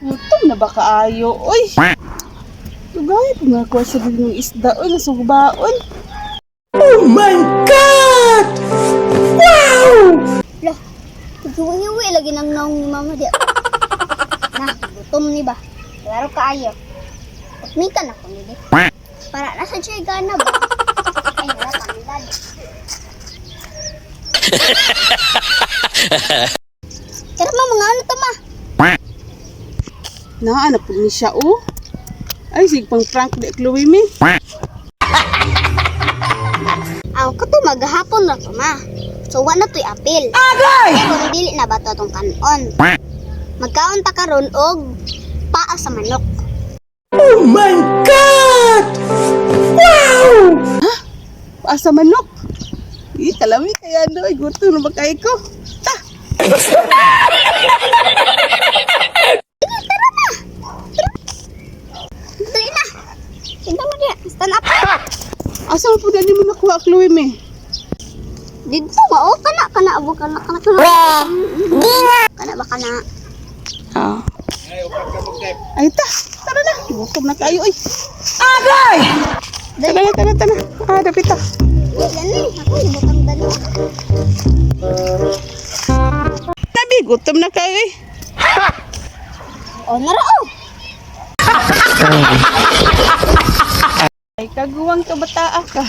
Gutom na ba kaayo? Uy! Tugay, pinakuha sa ng isda. Uy, nasugbaon. Oh my God! Wow! Lah, hiwi-hiwi lagi nang naong ni mama dia. Nah, gutom ni ba? Klaro kaayo. Utmikan ako ni di. Para nasa siya gana ba? Ay, wala pangilad. Kaya mga ano to ma? Naanap po ni siya, oh. Ay, sig pang prank di Chloe me. Aw, kato maghapon na to ma. So, wala to'y apil. Agay! Kung dili na ba to itong kanon? Magkaon ta karon og paa sa manok. Oh my God! Wow! Ha? Paasa manok? Kalami kaya ano, ay gusto na magkaya ko. Ta! Dali na! Tignan mo diya, stand up! Asa mo po na mo nakuha, Chloe me? Dito ba? O, kana abo, kana. Kana ba kana? Ah. Ay, ta! Tara na! Gutom na kayo, ay! Agay! Tara. Ah, dapit ta. Yan eh, ako ibutang dali. Nabi, gutom na kayo, eh. O, narao! Ay, kaguwang kabataa ka.